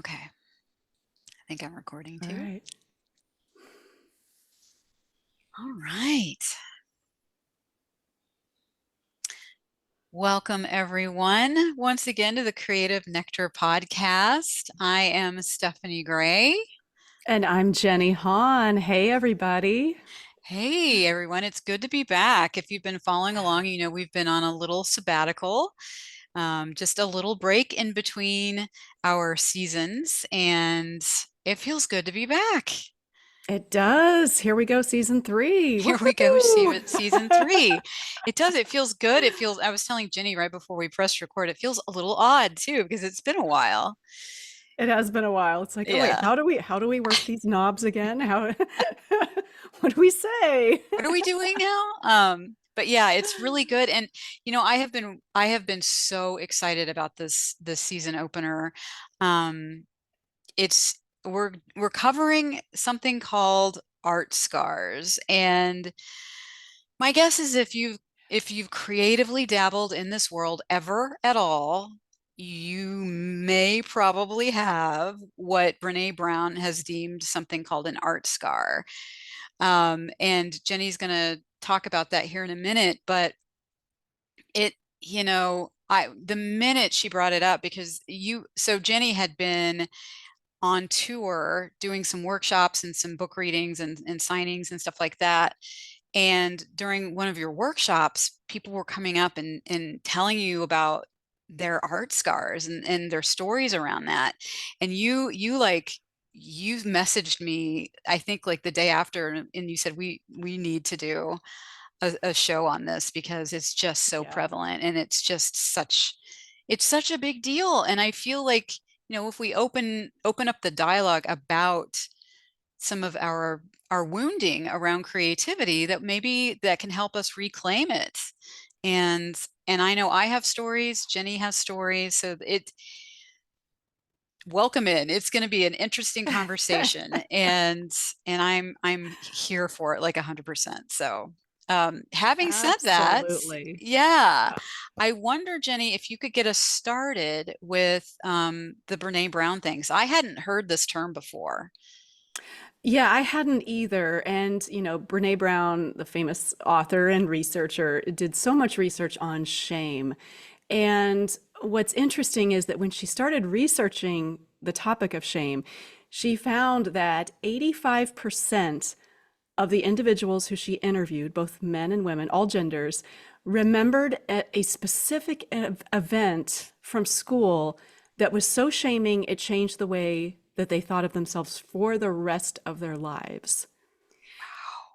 Okay, I think I'm recording All too. right. All right. Welcome, everyone, once again to the Creative Nectar Podcast. I am Stephanie Gray. And I'm Jenny Hahn. Hey, everybody. Hey, everyone, it's good to be back. If you've been following along, you know we've been on a little sabbatical, just a little break in between our seasons, and it feels good to be back. It does. Here we go, season three. Here we go, Woohoo! season three. It does. It feels good. It feels, I was telling Jenny right before we pressed record, it feels a little odd too, because it's been a while. It has been a while. It's like, oh wait, Yeah. how do we work these knobs again? How what do we say? What are we doing now? But yeah, it's really good. And I have been so excited about this season opener. Um, it's we're covering something called art scars. And my guess is if you've creatively dabbled in this world ever at all, you may probably have what Brene Brown has deemed something called an art scar. And Jenny's going to talk about that here in a minute, but it, the minute she brought it up, because so Jenny had been on tour doing some workshops and some book readings and signings and stuff like that. And during one of your workshops, people were coming up and telling you about their art scars and their stories around that. And you messaged me, I think like the day after, and you said we need to do a show on this because it's just so Yeah, prevalent and it's such a big deal. And I feel like, if we open up the dialogue about some of our wounding around creativity, that maybe that can help us reclaim it. And I know I have stories, Jenny has stories, so it welcome in. It's going to be an interesting conversation, and I'm here for it like 100%. So, having said that, absolutely. yeah, Yeah. I wonder, Jenny, if you could get us started with the Brene Brown things. I hadn't heard this term before. Yeah, I hadn't either. And, Brene Brown, the famous author and researcher, did so much research on shame. And what's interesting is that when she started researching the topic of shame, she found that 85% of the individuals who she interviewed, both men and women, all genders, remembered a specific event from school that was so shaming it changed the way that they thought of themselves for the rest of their lives.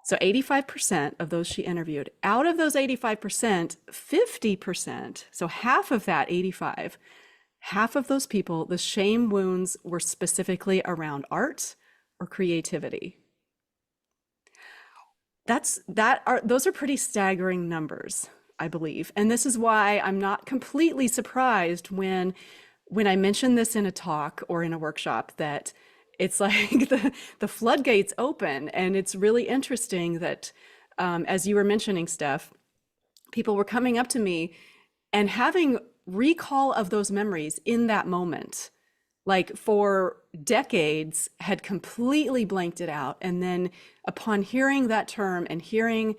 So 85% of those she interviewed, out of those 85%, 50%, so half of that 85, half of those people, the shame wounds were specifically around art or creativity. Those are pretty staggering numbers, I believe. And this is why I'm not completely surprised when I mention this in a talk or in a workshop that it's like the floodgates open. And it's really interesting that, as you were mentioning, Steph, people were coming up to me and having recall of those memories in that moment, like for decades had completely blanked it out. And then upon hearing that term and hearing,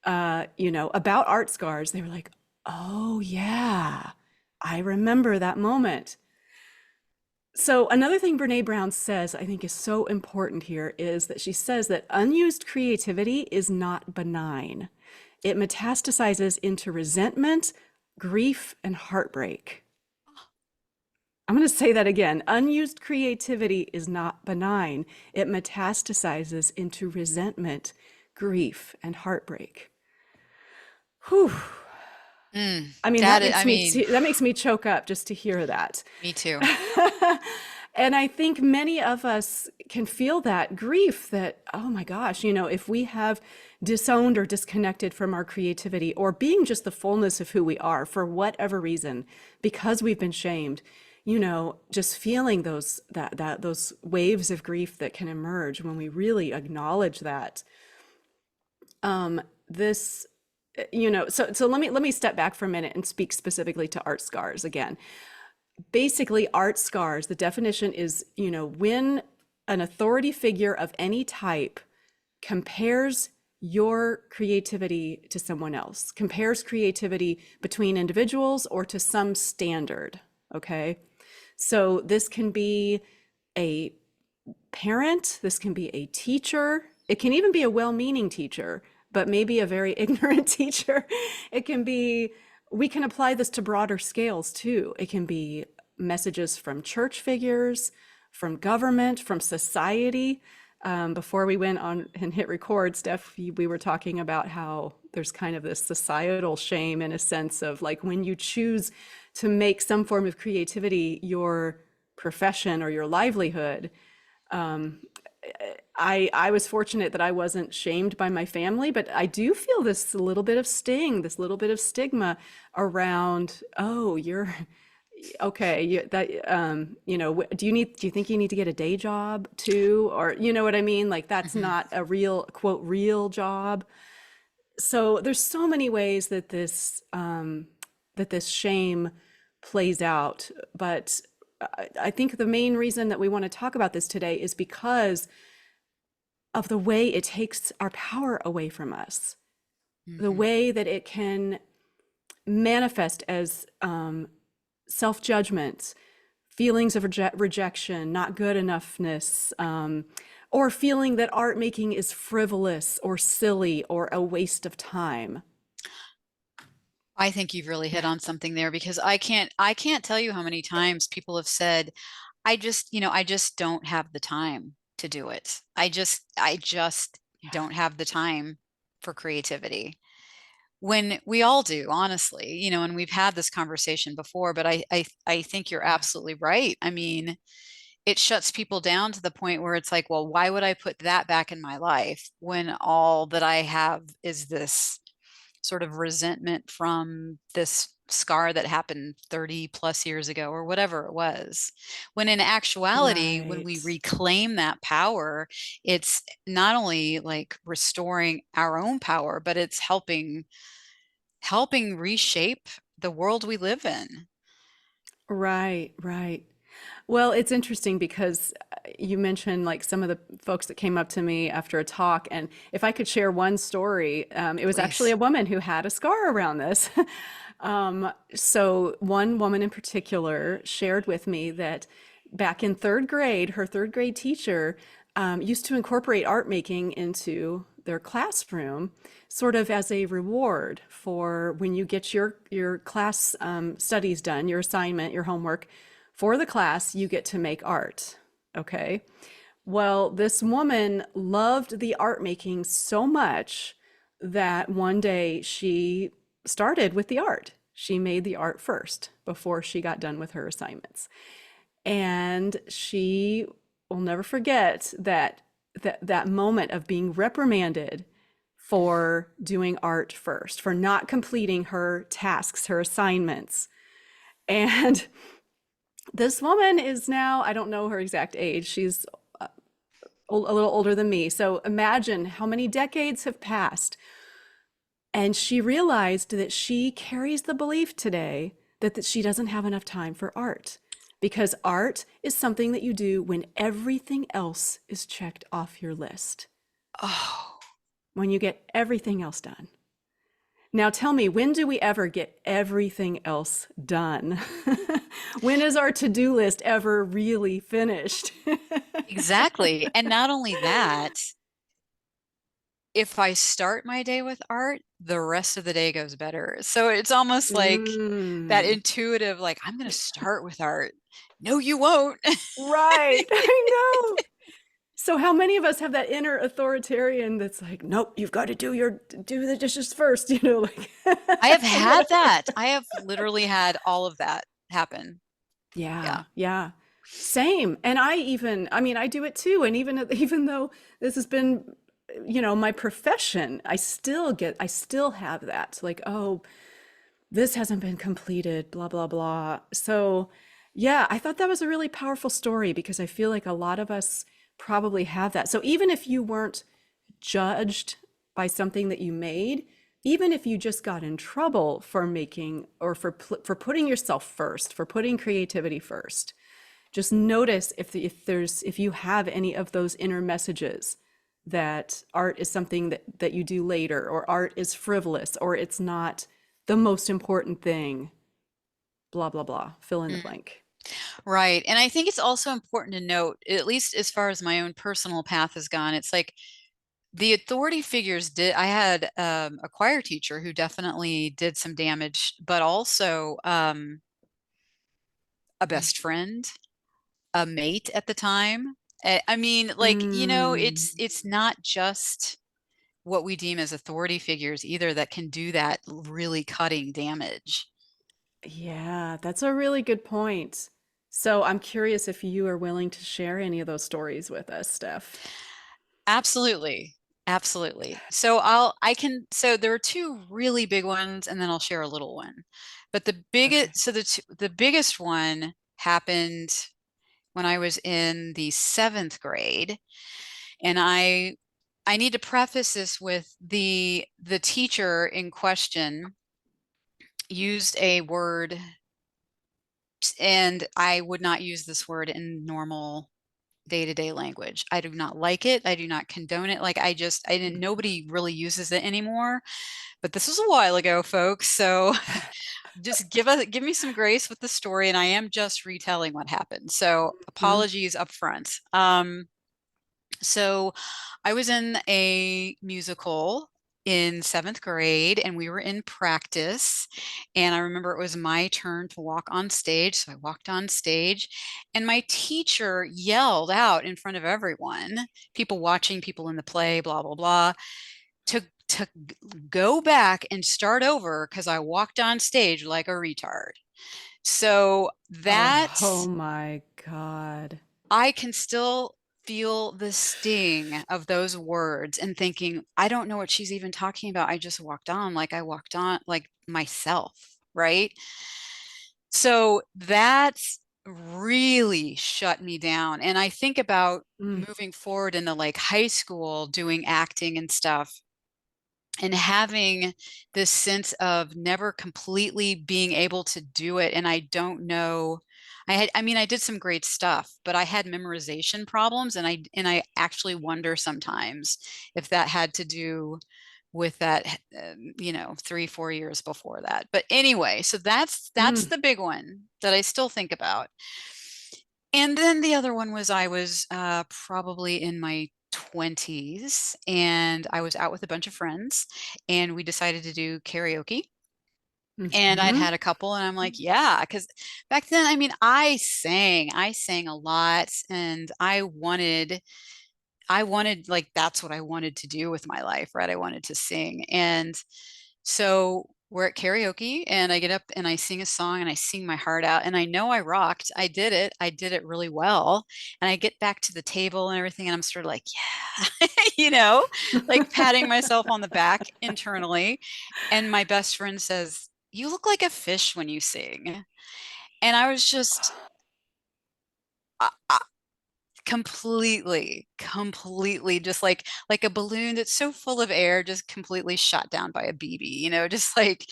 about art scars, they were like, oh yeah, I remember that moment. So another thing Brene Brown says I think is so important here is that she says that unused creativity is not benign. It metastasizes into resentment, grief, and heartbreak. I'm going to say that again. Unused creativity is not benign. It metastasizes into resentment, grief, and heartbreak. Whew. I mean, I mean, that makes me choke up just to hear that. me too. And I think many of us can feel that grief that, oh my gosh, if we have disowned or disconnected from our creativity or being just the fullness of who we are for whatever reason, because we've been shamed, just feeling those waves of grief that can emerge when we really acknowledge that. This so let me step back for a minute and speak specifically to art scars again. basically art scars, the definition is, when an authority figure of any type compares your creativity to someone else, compares creativity between individuals or to some standard. Okay. So this can be a parent, this can be a teacher, it can even be a well-meaning teacher, but maybe a very ignorant teacher. It can be, we can apply this to broader scales too. It can be messages from church figures, from government, from society. Before we went on and hit record, Steph, we were talking about how there's kind of this societal shame in a sense of like when you choose to make some form of creativity your profession or your livelihood. I was fortunate that I wasn't shamed by my family, but I do feel this little bit of sting, this little bit of stigma around, oh, you're okay, do you think you need to get a day job too? Or you know what I mean? Like that's Mhm. not a real, quote, real job. So there's so many ways that this shame plays out. But I think the main reason that we want to talk about this today is because of the way it takes our power away from us, the Mhm. way that it can manifest as self-judgment, feelings of rejection, not good enoughness, or feeling that art making is frivolous or silly or a waste of time. I think you've really hit on something there because I can't tell you how many times people have said, I just don't have the time to do it. I just don't have the time for creativity. When we all do, honestly, and we've had this conversation before, but I think you're Yeah. absolutely right. I mean, it shuts people down to the point where it's like, well, why would I put that back in my life when all that I have is this sort of resentment from this scar that happened 30 plus years ago or whatever it was. When in actuality, when we Right. reclaim that power, it's not only like restoring our own power, but it's helping reshape the world we live in. Right, right. Well, it's interesting because you mentioned like some of the folks that came up to me after a talk, and if I could share one story, it was actually Please. a woman who had a scar around this. So one woman in particular shared with me that back in third grade, her third grade teacher used to incorporate art making into their classroom, sort of as a reward for when you get your class studies done, your assignment, your homework for the class, you get to make art. Okay. Well, this woman loved the art making so much that one day she started with the art. She made the art first before she got done with her assignments. And she will never forget that moment of being reprimanded for doing art first, for not completing her tasks, her assignments. And this woman is now, I don't know her exact age. She's a little older than me. So imagine how many decades have passed. And she realized that she carries the belief today that she doesn't have enough time for art because art is something that you do when everything else is checked off your list, Oh, when you get everything else done. Now tell me, when do we ever get everything else done? When is our to-do list ever really finished? exactly. And not only that, if I start my day with art, the rest of the day goes better. So it's almost like that Mm. intuitive, like, I'm going to start with art. No, you won't. Right, I know. So how many of us have that inner authoritarian that's like, nope, you've got to do the dishes first, like I have and what had that. I have literally had all of that happen. yeah, Yeah. yeah. Same. And I mean, I do it too. And even though this has been, my profession, I still have that. Like, oh, this hasn't been completed, blah, blah, blah. So, yeah, I thought that was a really powerful story because I feel like a lot of us probably have that. So even if you weren't judged by something that you made, even if you just got in trouble for making or for putting yourself first, for putting creativity first, just notice if you have any of those inner messages that art is something that you do later, or art is frivolous, or it's not the most important thing, blah blah blah, fill in the Mm, blank. right. And I think it's also important to note, at least as far as my own personal path has gone, it's like the authority figures did. I had a choir teacher who definitely did some damage, but also a best friend, a mate at the time. I mean, like, Mm, it's not just what we deem as authority figures either that can do that really cutting damage. yeah, that's a really good point. So I'm curious if you are willing to share any of those stories with us, Steph. Absolutely. Absolutely. So there are two really big ones and then I'll share a little one. But Okay. the biggest one happened when I was in the seventh grade. And I need to preface this with the teacher in question used a word, and I would not use this word in normal day-to-day language. I do not like it. I do not condone it. Like I didn't, nobody really uses it anymore, but this was a while ago, folks. So just give me some grace with the story. And I am just retelling what happened. So Mhm. apologies up front. So I was in a musical in seventh grade and we were in practice. And I remember it was my turn to walk on stage. So I walked on stage and my teacher yelled out in front of everyone, people watching, people in the play, blah, blah, blah, to go back and start over because I walked on stage like a retard. So Oh that's my God. I can still feel the sting of those words and thinking, I don't know what she's even talking about. I just walked on like I walked on like myself, right? So that's really shut me down. And I think about Mm, moving forward into like high school, doing acting and stuff and having this sense of never completely being able to do it. And I don't know. I mean, I did some great stuff, but I had memorization problems, and I actually wonder sometimes if that had to do with that, 3, 4 years before that. But anyway, so that's mm, the big one that I still think about. And then the other one was I was probably in my 20s and I was out with a bunch of friends and we decided to do karaoke. And I'd mhm. had a couple and I'm like, yeah, because back then, I mean, I sang a lot and I wanted like that's what I wanted to do with my life, right? I wanted to sing. And so we're at karaoke and I get up and I sing a song and I sing my heart out and I know I rocked. I did it. I did it really well. And I get back to the table and everything and I'm sort of like, yeah, like patting myself on the back internally. And my best friend says, "You look like a fish when you sing." And I was just completely just like a balloon that's so full of air just completely shot down by a BB, just like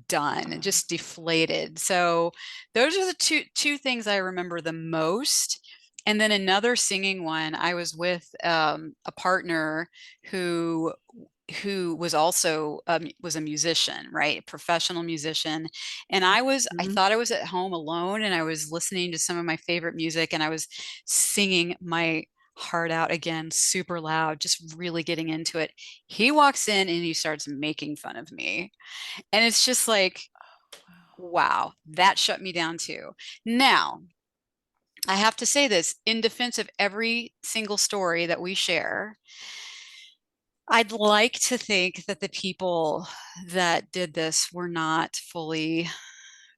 done and just deflated. So those are the two things I remember the most. And then another singing one, I was with a partner who who was also was a musician, right? A professional musician. And I Mhm. thought I was at home alone and I was listening to some of my favorite music and I was singing my heart out again, super loud, just really getting into it. He walks in and he starts making fun of me. And it's just like, wow, that shut me down too. Now, I have to say this in defense of every single story that we share. I'd like to think that the people that did this were not fully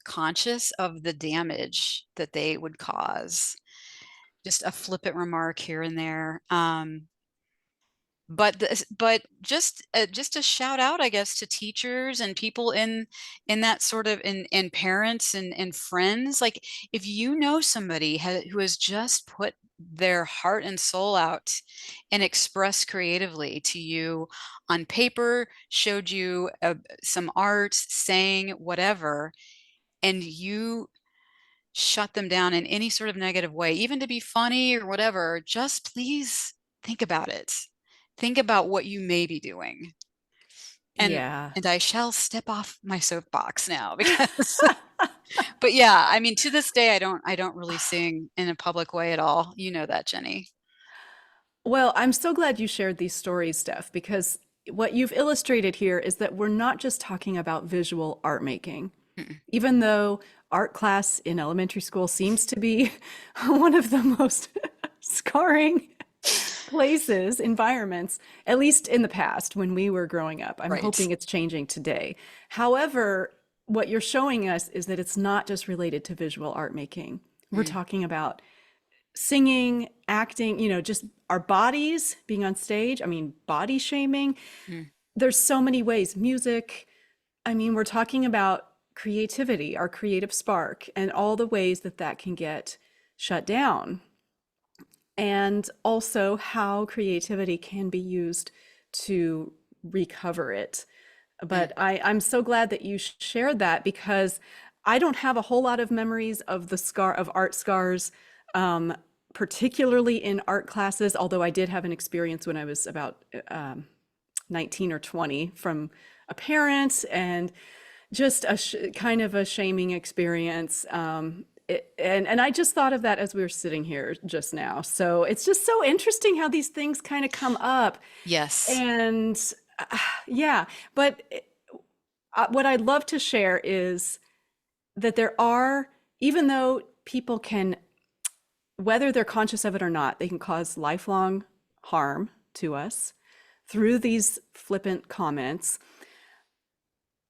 conscious of the damage that they would cause. Just a flippant remark here and there. but just a shout out, I guess, to teachers and people in that sort of and parents and friends. Like, if you know somebody who has just put their heart and soul out and expressed creatively to you on paper, showed you some art, sang, whatever, and you shut them down in any sort of negative way, even to be funny or whatever, just please think about it. Think about what you may be doing. And Yeah. I shall step off my soapbox now because but yeah, I mean, to this day I don't really sing in a public way at all. You know that, Jenny. Well, I'm so glad you shared these stories, Steph, because what you've illustrated here is that we're not just talking about visual art making. Mm-mm. Even though art class in elementary school seems to be one of the most scarring places, environments, at least in the past when we were growing up. I'm Right. hoping it's changing today. However, what you're showing us is that it's not just related to visual art making. We're Mm, talking about singing, acting, just our bodies being on stage. I mean, body shaming. mm, There's so many ways. Music. I mean, we're talking about creativity, our creative spark, and all the ways that that can get shut down. And also how creativity can be used to recover it. mm, But I'm so glad that you shared that because I don't have a whole lot of memories of the scar of art scars, um, particularly in art classes. Although I did have an experience when I was about 19 or 20 from a parent, and just a kind of a shaming experience. And I just thought of that as we were sitting here just now. So it's just so interesting how these things kind of come up. yes. And yeah, but what I'd love to share is that there are, even though people can, whether they're conscious of it or not, they can cause lifelong harm to us through these flippant comments.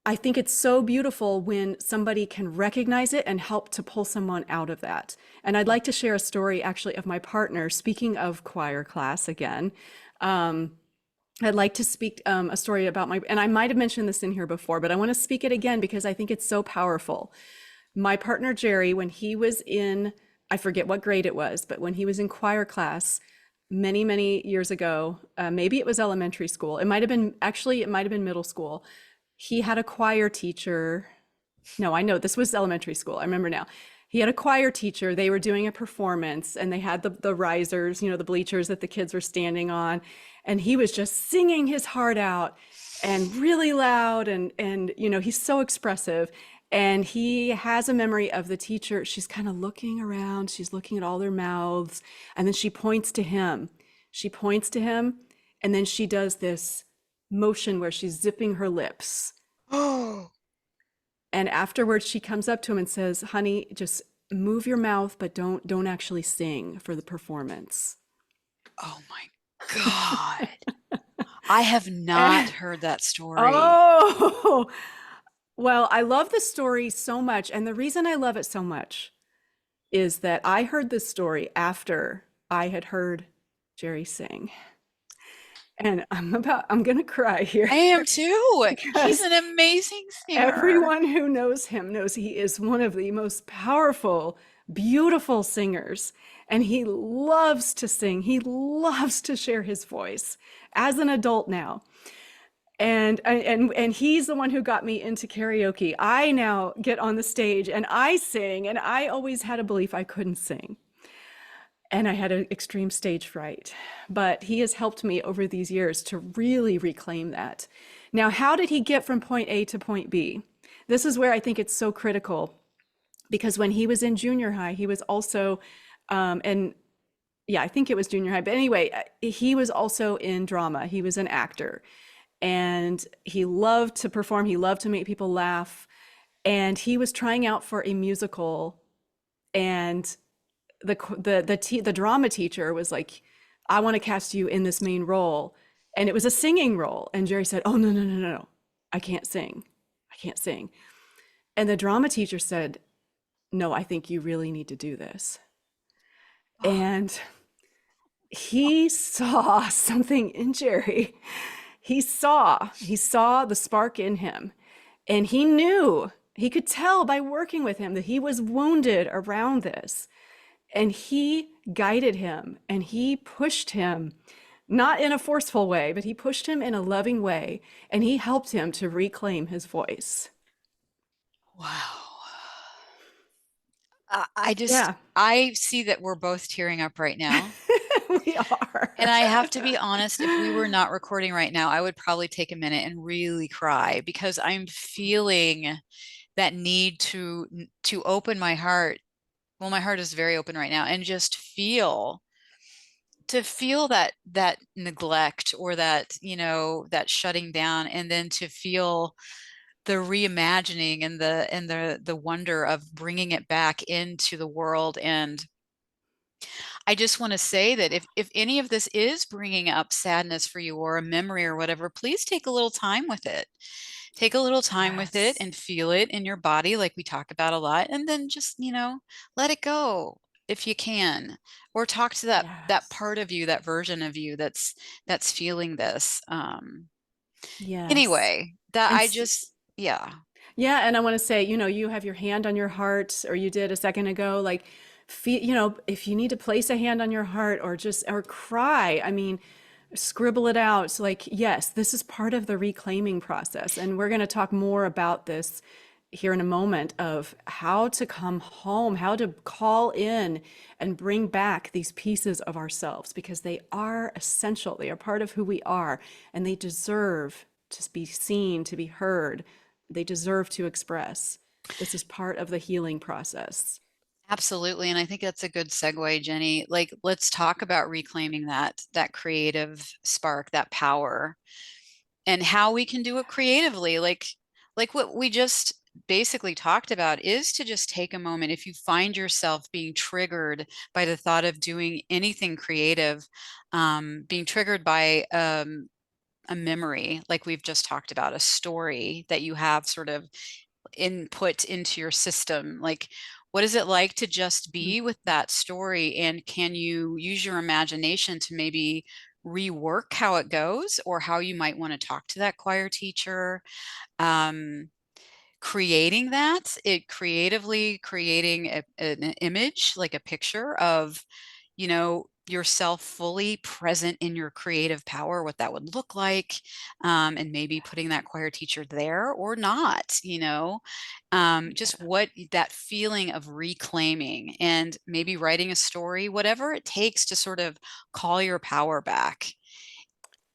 I think it's so beautiful when somebody can recognize it and help to pull someone out of that. And I'd like to share a story actually of my partner. Speaking of choir class again, um, I'd like to speak a story about and I might have mentioned this in here before, but I want to speak it again because I think it's so powerful. My partner, Jerry, when he was in, I forget what grade it was, but when he was in choir class many, many years ago, maybe it was elementary school. It might have been, actually, it might have been middle school. He had a choir teacher. No, I know this was elementary school. I remember now. He had a choir teacher. They were doing a performance and they had the risers, the bleachers that the kids were standing on. And he was just singing his heart out and really loud. And he's so expressive. And he has a memory of the teacher. She's kind of looking around. She's looking at all their mouths. And then she points to him. She points to him. And then she does this motion where she's zipping her lips. Oh, And afterwards she comes up to him and says, "Honey, just move your mouth, but don't actually sing for the performance." oh my God. I have not And, heard that story. oh, well, I love the story so much. And the reason I love it so much is that I heard this story after I had heard Jerry sing. And I'm going to cry here I am too. He's because an amazing singer. everyone who knows him knows he is one of the most powerful, beautiful singers. And he loves to sing. He loves to share his voice as an adult now. And he's the one who got me into karaoke. I now get on the stage and I sing, and I always had a belief I couldn't sing. And I had an extreme stage fright. But he has helped me over these years to really reclaim that. Now, how did he get from point A to point B? This is where I think it's so critical, because when he was in junior high, he was also, and yeah, I think it was junior high. But anyway, he was also in drama. He was an actor and he loved to perform. He loved to make people laugh. And he was trying out for a musical, and the drama teacher was like, "I want to cast you in this main role." And it was a singing role. And Jerry said, "Oh, no, no, no, no, no. I can't sing. I can't sing." And the drama teacher said, "No, I think you really need to do this." Oh, And he saw something in Jerry. He saw the spark in him, and he knew, he could tell by working with him that he was wounded around this. And he guided him and he pushed him, not in a forceful way, but he pushed him in a loving way, and he helped him to reclaim his voice. Wow. I just, Yeah. I see that we're both tearing up right now. We are. And I have to be honest, if we were not recording right now, I would probably take a minute and really cry because I'm feeling that need to open my heart. Well, my heart is very open right now and just feel that neglect or that, that shutting down, and then to feel the reimagining and the wonder of bringing it back into the world. And I just want to say that if any of this is bringing up sadness for you or a memory or whatever, please take a little time with it. Take a little time with it Yes. and feel it in your body, like we talk about a lot, and then just, let it go if you can, or talk to that Yes. part of you, that version of you that's feeling this. Yes. Anyway, that And I just, yeah. yeah, and I want to say, you have your hand on your heart, or you did a second ago, like, if you need to place a hand on your heart or just, or cry, I mean, scribble it out. So, like, yes, this is part of the reclaiming process. And we're going to talk more about this here in a moment, of how to come home, how to call in and bring back these pieces of ourselves, because they are essential. They are part of who we are, and they deserve to be seen, to be heard. They deserve to express. This is part of the healing process. Absolutely. And I think that's a good segue, Jenny. Like, let's talk about reclaiming that creative spark, that power, and how we can do it creatively. Like what we just basically talked about is to just take a moment. If you find yourself being triggered by the thought of doing anything creative, being triggered by a memory, like we've just talked about, a story that you have sort of input into your system, like what is it like to just Mhm. be with that story, and can you use your imagination to maybe rework how it goes, or how you might want to talk to that choir teacher, um, creating that, it creatively creating an image, like a picture of, yourself fully present in your creative power, what that would look like, and maybe putting that choir teacher there or not, just Yeah. what that feeling of reclaiming, and maybe writing a story, whatever it takes to sort of call your power back.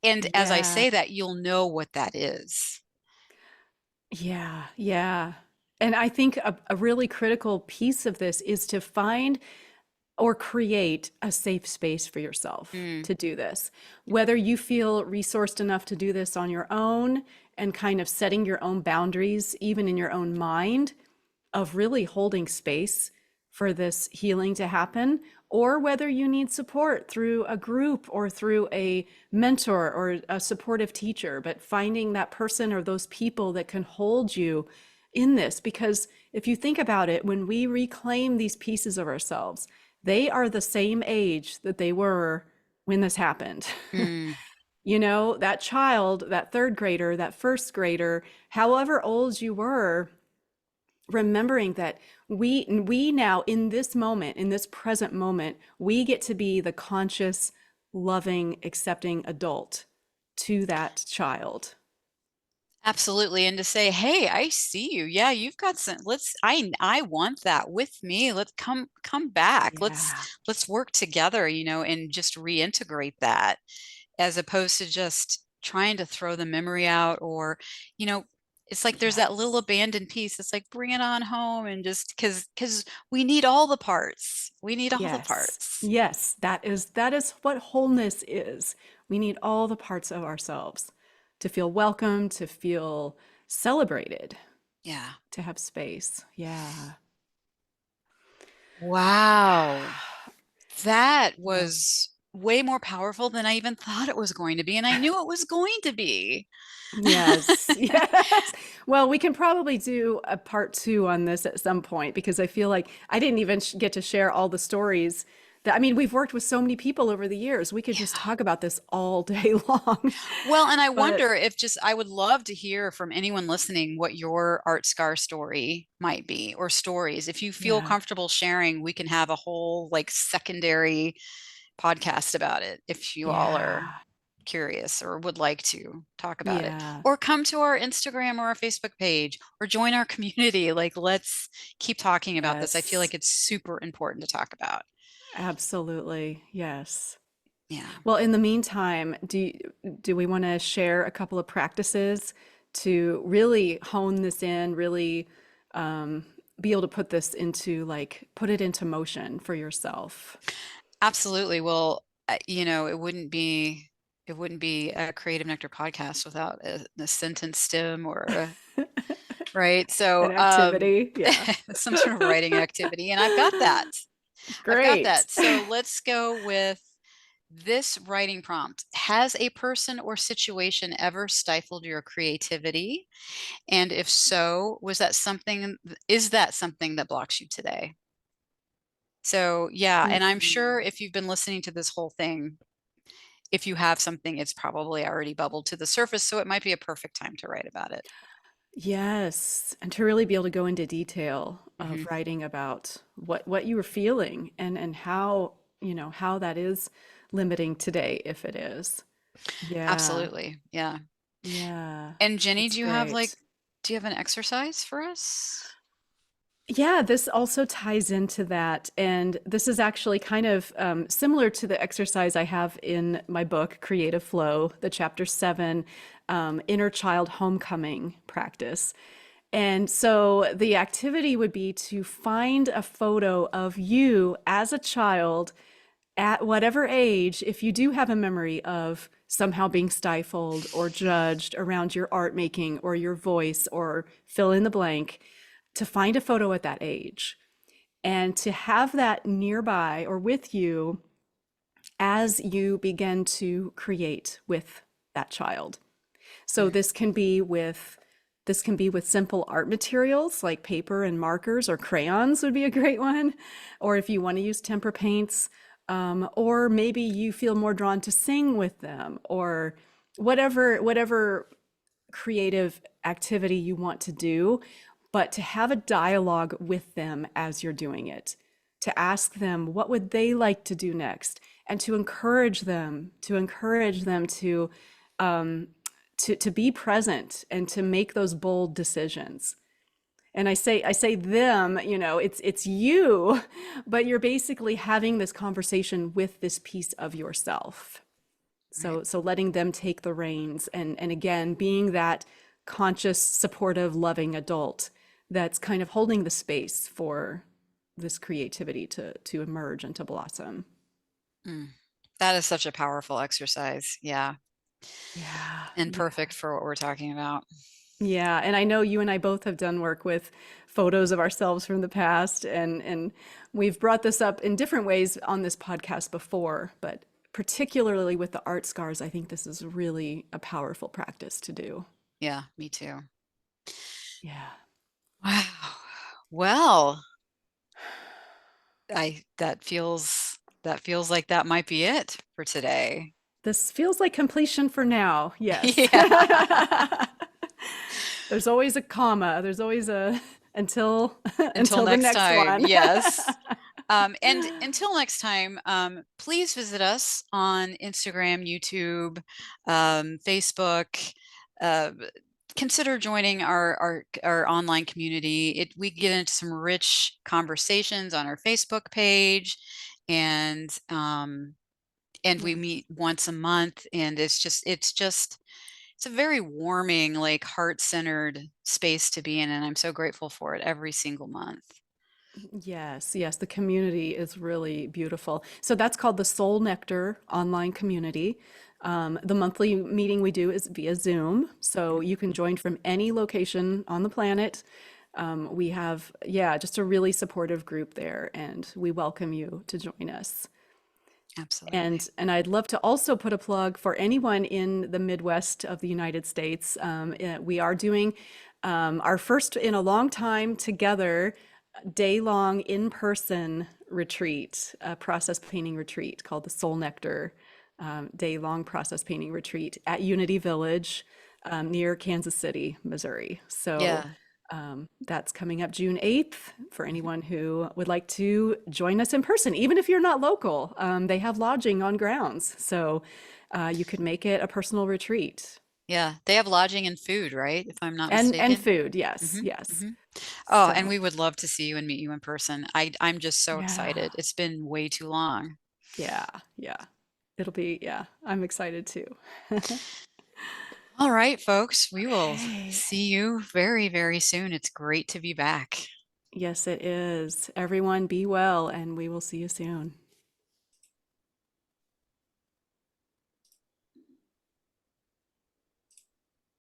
And as I Yeah. say that, you'll know what that is. Yeah. Yeah. And I think a really critical piece of this is to find or create a safe space for yourself Mm, to do this. Whether you feel resourced enough to do this on your own, and kind of setting your own boundaries, even in your own mind, of really holding space for this healing to happen, or whether you need support through a group or through a mentor or a supportive teacher, but finding that person or those people that can hold you in this. Because if you think about it, when we reclaim these pieces of ourselves, they are the same age that they were when this happened. mm. That child, that third grader, that first grader, however old you were, remembering that we now, in this moment, in this present moment, we get to be the conscious, loving, accepting adult to that child. Absolutely. And to say, hey, I see you. Yeah, you've got some, I want that with me. Let's come back. Yeah. Let's work together, and just reintegrate that, as opposed to just trying to throw the memory out, or, you know, it's like there's that little Yes. abandoned piece. It's like bring it on home, and just because we need all the parts. We need all the Yes. parts. Yes, that is what wholeness is. We need all the parts of ourselves to feel welcome, to feel celebrated, Yeah. to have space. Yeah. Wow. That Well, was way more powerful than I even thought it was going to be. And I knew it was going to be. yes. Yes. Well, we can probably do a part two on this at some point, because I feel like I didn't even get to share all the stories That, I mean, we've worked with so many people over the years. We could just Yeah. talk about this all day long. Well, and I But wonder if just I would love to hear from anyone listening what your art scar story might be or stories. If you feel yeah, comfortable sharing, we can have a whole like secondary podcast about it if you all are yeah, curious or would like to talk about it. yeah, Or come to our Instagram or our Facebook page or join our community. Like, let's keep talking about this. I feel yes, like it's super important to talk about. absolutely. Yes. Yeah. Well, in the meantime, do we want to share a couple of practices to really hone this in, really um, be able to put this into like put it into motion for yourself? Absolutely. Well, it wouldn't be a Creative Nectar podcast without a sentence stem or right. So, An activity. Yeah. some sort of writing activity, and I've got that. I've got Great. that. So let's go with this writing prompt. Has a person or situation ever stifled your creativity? And if so, is that something that blocks you today? So, yeah, and I'm sure Mm. if you've been listening to this whole thing, if you have something, it's probably already bubbled to the surface. So it might be a perfect time to write about it. Yes, and to really be able to go into detail of Hmm. writing about what you were feeling and how, how that is limiting today if it is. Yeah. Absolutely. Yeah. Yeah. And Jenny, That's great. do you have an exercise for us? Yeah, this also ties into that. And this is actually kind of similar to the exercise I have in my book, Creative Flow, the chapter 7 inner child homecoming practice. And so the activity would be to find a photo of you as a child at whatever age, if you do have a memory of somehow being stifled or judged around your art making or your voice or fill in the blank, to find a photo at that age and to have that nearby or with you as you begin to create with that child. So Mm. this can be with simple art materials like paper and markers, or crayons would be a great one. Or if you want to use tempera paints, or maybe you feel more drawn to sing with them, or whatever creative activity you want to do, but to have a dialogue with them as you're doing it, to ask them what would they like to do next, and to encourage them um, to be present and to make those bold decisions. And I say them, it's you, but you're basically having this conversation with this piece of yourself. Right. So letting them take the reins, and again being that conscious, supportive, loving adult that's kind of holding the space for this creativity to emerge and to blossom. Mm. That is such a powerful exercise. Yeah. Yeah, And yeah. perfect for what we're talking about. Yeah, and I know you and I both have done work with photos of ourselves from the past, and we've brought this up in different ways on this podcast before, but particularly with the art scars, I think this is really a powerful practice to do. Yeah, me too. Yeah. Wow. Well, I that feels like that might be it for today. This feels like completion for now. Yes. Yeah. There's always a comma. There's always a until Until until the next next time. one. Yes. And until next time, please visit us on Instagram, YouTube, Facebook. Uh, Consider joining our online community. We get into some rich conversations on our Facebook page, and we Yes. meet once a month, and it's a very warming, like heart-centered space to be in, and I'm so grateful for it every single month. Yes, yes, the community is really beautiful. So that's called the Soul Nectar online community. The monthly meeting we do is via Zoom, so you can join from any location on the planet. We have, yeah, just a really supportive group there, and we welcome you to join us. Absolutely. And I'd love to also put a plug for anyone in the Midwest of the United States. We are doing our first in a long time together day-long in-person retreat, a process painting retreat called the Soul Nectar day-long process painting retreat at Unity Village near Kansas City, Missouri. So Yeah. that's coming up June 8th for anyone who would like to join us in person, even if you're not local. They have lodging on grounds, so you could make it a personal retreat. Yeah. They have lodging and food, right? If I'm not And mistaken. food, yes, hmm yes. hmm Oh, and So, we would love to see you and meet you in person. I'm just so yeah, excited. It's been way too long. yeah, yeah. It'll be, yeah, I'm excited too. All right, folks, we will Okay. see you very, very soon. It's great to be back. Yes, it is. Everyone be well, and we will see you soon.